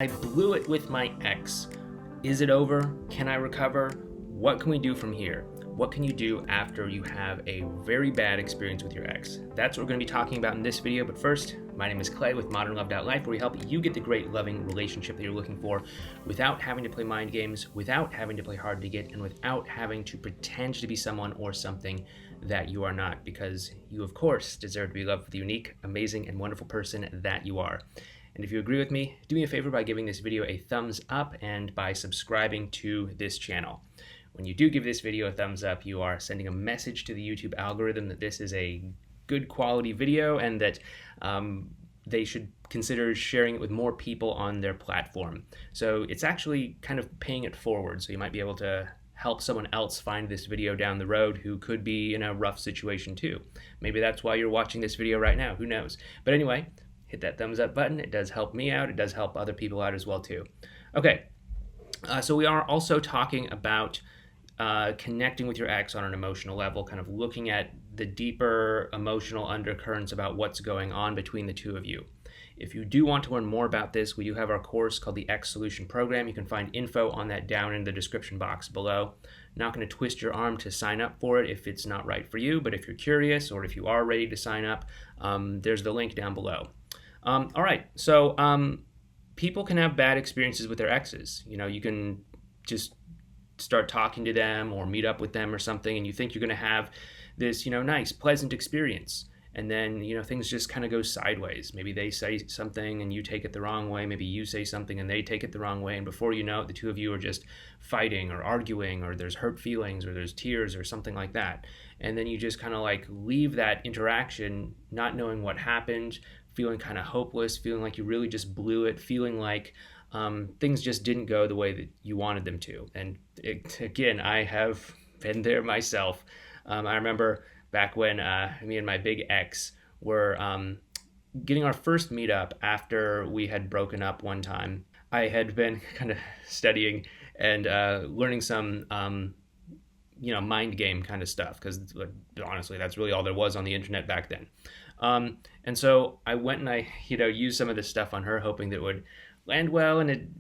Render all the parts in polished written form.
I blew it with my ex. Is it over? Can I recover? What can we do from here? What can you do after you have a very bad experience with your ex? That's what we're going to be talking about in this video. But first, my name is Clay with ModernLove.life, where we help you get the great loving relationship that you're looking for without having to play mind games, without having to play hard to get, and without having to pretend to be someone or something that you are not, because you, of course, deserve to be loved for the unique, amazing, and wonderful person that you are. And if you agree with me, do me a favor by giving this video a thumbs up and by subscribing to this channel. When you do give this video a thumbs up, you are sending a message to the YouTube algorithm that this is a good quality video and that they should consider sharing it with more people on their platform. So it's actually kind of paying it forward. So you might be able to help someone else find this video down the road who could be in a rough situation too. Maybe that's why you're watching this video right now. Who knows? But anyway, hit that thumbs up button. It does help me out. It does help other people out as well too. Okay, so we are also talking about connecting with your ex on an emotional level, kind of looking at the deeper emotional undercurrents about what's going on between the two of you. If you do want to learn more about this, we do have our course called the X Solution Program. You can find info on that down in the description box below. Not going to twist your arm to sign up for it if it's not right for you, but if you're curious or if you are ready to sign up, there's the link down below. All right, so people can have bad experiences with their exes. You know, you can just start talking to them or meet up with them or something, and you think you're going to have this, nice, pleasant experience. And then, things just kind of go sideways. Maybe they say something and you take it the wrong way. Maybe you say something and they take it the wrong way. And before you know it, the two of you are just fighting or arguing, or there's hurt feelings or there's tears or something like that. And then you just kind of like leave that interaction not knowing what happened, feeling kind of hopeless, feeling like you really just blew it, feeling like things just didn't go the way that you wanted them to. And again, I have been there myself. I remember back when me and my big ex were getting our first meetup after we had broken up one time. I had been kind of studying and learning some mind game kind of stuff, because honestly, that's really all there was on the internet back then. And so I went and I, used some of this stuff on her, hoping that it would land well, and it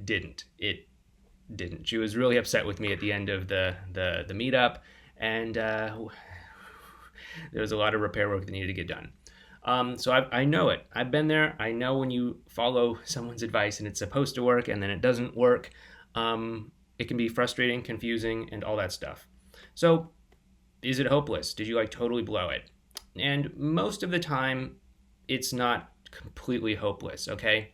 didn't. It didn't. She was really upset with me at the end of the meetup, and there was a lot of repair work that needed to get done. So I know it. I've been there. I know when you follow someone's advice and it's supposed to work and then it doesn't work, it can be frustrating, confusing, and all that stuff. So is it hopeless? Did you totally blow it? And most of the time, it's not completely hopeless, okay?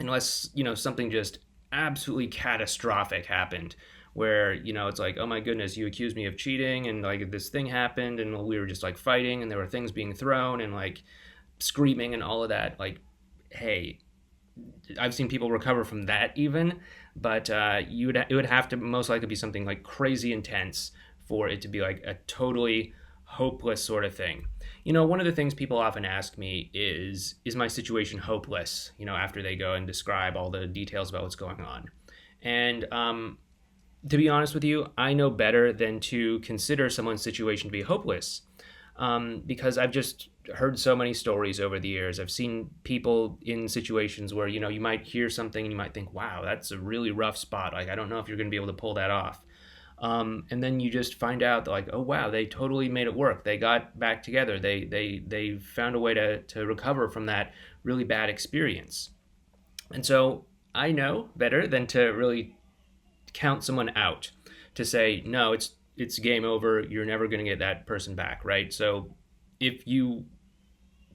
Unless, something just absolutely catastrophic happened where, it's like, oh my goodness, you accused me of cheating and this thing happened and we were just fighting and there were things being thrown and screaming and all of that. Hey, I've seen people recover from that even, but it would have to most likely be something crazy intense for it to be a totally hopeless sort of thing. One of the things people often ask me is my situation hopeless, after they go and describe all the details about what's going on. And to be honest with you, I know better than to consider someone's situation to be hopeless, because I've just heard so many stories over the years. I've seen people in situations where, you might hear something and you might think, wow, that's a really rough spot. I don't know if you're going to be able to pull that off. And then you just find out that oh wow, they totally made it work. They got back together. They found a way to recover from that really bad experience. And so I know better than to really count someone out, to say, no, it's game over. You're never going to get that person back, right? So if you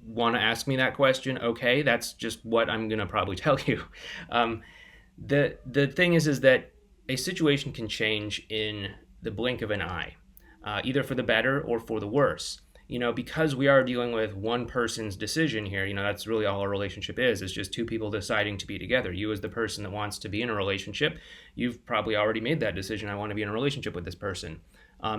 want to ask me that question, okay, that's just what I'm going to probably tell you. The thing is that a situation can change in the blink of an eye, either for the better or for the worse. Because we are dealing with one person's decision here, that's really all a relationship is. It's just two people deciding to be together. You as the person that wants to be in a relationship, you've probably already made that decision. I want to be in a relationship with this person.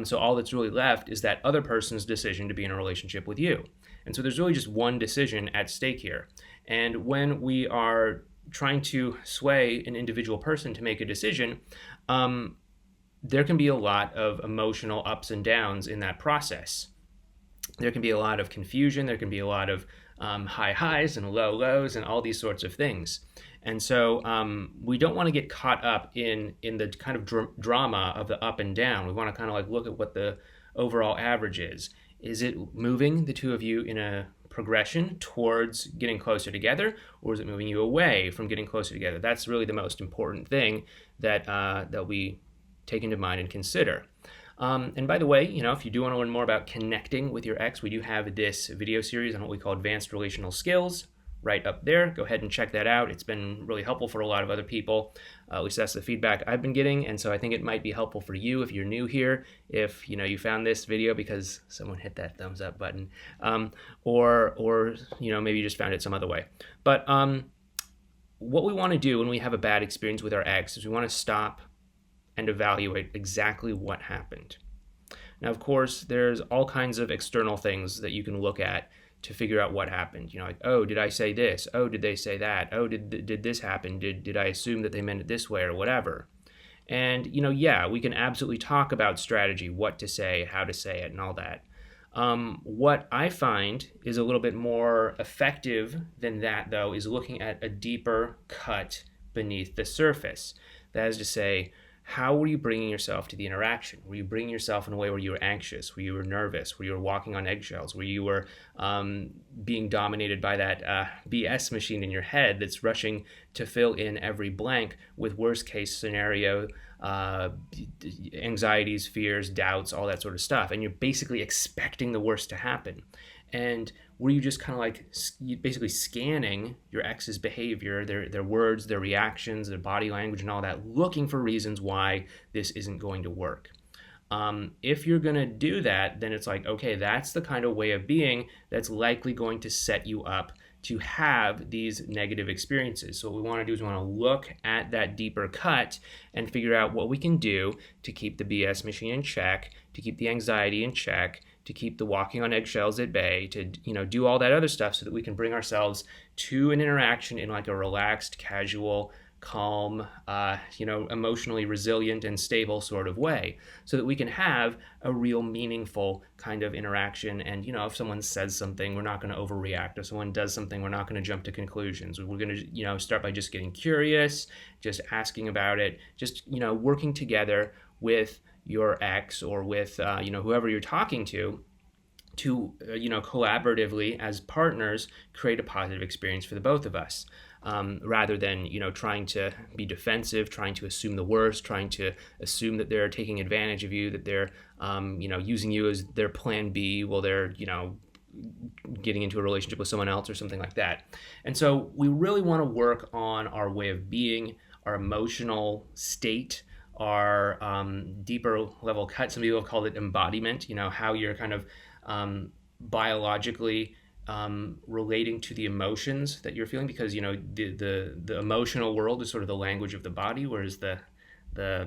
So all that's really left is that other person's decision to be in a relationship with you. And so there's really just one decision at stake here. And when we are trying to sway an individual person to make a decision, there can be a lot of emotional ups and downs in that process. There can be a lot of confusion. There can be a lot of high highs and low lows and all these sorts of things. And so we don't want to get caught up in the kind of drama of the up and down. We want to kind of like look at what the overall average is. Is it moving the two of you in a progression towards getting closer together, or is it moving you away from getting closer together? That's really the most important thing that that we take into mind and consider. And by the way, if you do want to learn more about connecting with your ex, we do have this video series on what we call advanced relational skills right up there. Go ahead and check that out. It's been really helpful for a lot of other people. At least that's the feedback I've been getting. And so I think it might be helpful for you if you're new here, if you found this video because someone hit that thumbs up button, or maybe you just found it some other way. But what we want to do when we have a bad experience with our ex is we want to stop and evaluate exactly what happened. Now, of course, there's all kinds of external things that you can look at to figure out what happened. Like, oh, did I say this? Oh, did they say that? Oh, did this happen? Did I assume that they meant it this way or whatever? And, yeah, we can absolutely talk about strategy, what to say, how to say it, and all that. What I find is a little bit more effective than that, though, is looking at a deeper cut beneath the surface. That is to say, how were you bringing yourself to the interaction? Were you bringing yourself in a way where you were anxious, where you were nervous, where you were walking on eggshells, where you were being dominated by that BS machine in your head that's rushing to fill in every blank with worst case scenario, anxieties, fears, doubts, all that sort of stuff. And you're basically expecting the worst to happen. And were you just kind of like basically scanning your ex's behavior, their words, their reactions, their body language and all that, looking for reasons why this isn't going to work? If you're going to do that, then it's like, okay, that's the kind of way of being that's likely going to set you up to have these negative experiences. So what we want to do is we want to look at that deeper cut and figure out what we can do to keep the BS machine in check, to keep the anxiety in check, to keep the walking on eggshells at bay, to do all that other stuff so that we can bring ourselves to an interaction in like a relaxed, casual, calm, emotionally resilient and stable sort of way, so that we can have a real meaningful kind of interaction. And if someone says something, we're not going to overreact. If someone does something, we're not going to jump to conclusions. We're going to start by just getting curious, just asking about it, just working together with your ex or with whoever you're talking to collaboratively as partners create a positive experience for the both of us, rather than trying to be defensive, trying to assume the worst, trying to assume that they're taking advantage of you, that they're using you as their plan B while they're getting into a relationship with someone else or something like that. And so we really want to work on our way of being, our emotional state, our deeper level cut. Some people have called it embodiment, how you're kind of biologically relating to the emotions that you're feeling, because the emotional world is sort of the language of the body, whereas the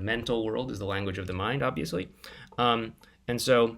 mental world is the language of the mind, obviously. And so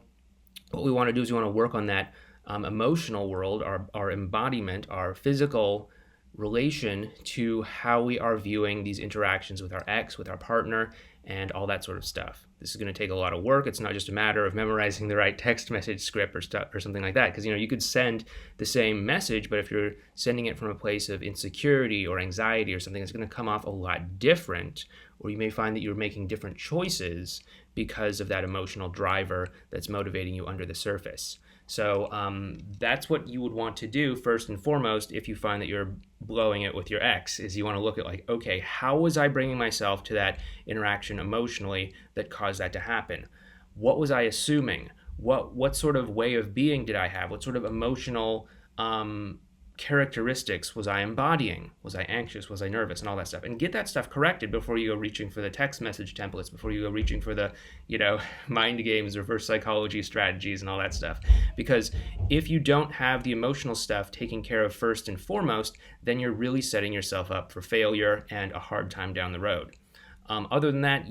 what we want to do is we want to work on that emotional world, our embodiment, our physical relation to how we are viewing these interactions with our ex, with our partner, and all that sort of stuff. This is going to take a lot of work. It's not just a matter of memorizing the right text message script or something like that, because you could send the same message, but if you're sending it from a place of insecurity or anxiety or something, it's going to come off a lot different, or you may find that you're making different choices because of that emotional driver that's motivating you under the surface. So that's what you would want to do first and foremost if you find that you're blowing it with your ex, is you want to look at like, okay, how was I bringing myself to that interaction emotionally that caused that to happen? What was I assuming? What sort of way of being did I have? What sort of emotional characteristics was I embodying? Was I anxious? Was I nervous? And all that stuff. And get that stuff corrected before you go reaching for the text message templates, before you go reaching for the, mind games, reverse psychology strategies and all that stuff. Because if you don't have the emotional stuff taken care of first and foremost, then you're really setting yourself up for failure and a hard time down the road. Other than that,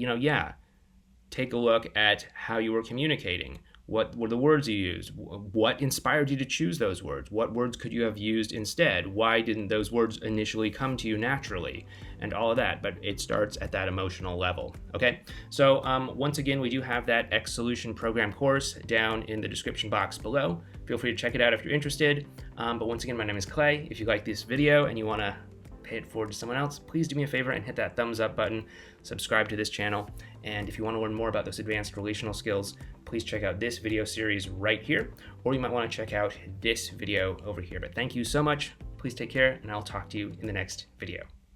take a look at how you were communicating. What were the words you used? What inspired you to choose those words? What words could you have used instead? Why didn't those words initially come to you naturally? And all of that, but it starts at that emotional level, okay? So once again, we do have that X Solution program course down in the description box below. Feel free to check it out if you're interested. But once again, my name is Clay. If you like this video and you want to pay it forward to someone else, please do me a favor and hit that thumbs up button, subscribe to this channel, and if you want to learn more about those advanced relational skills, please check out this video series right here, or you might want to check out this video over here. But thank you so much, please take care, and I'll talk to you in the next video.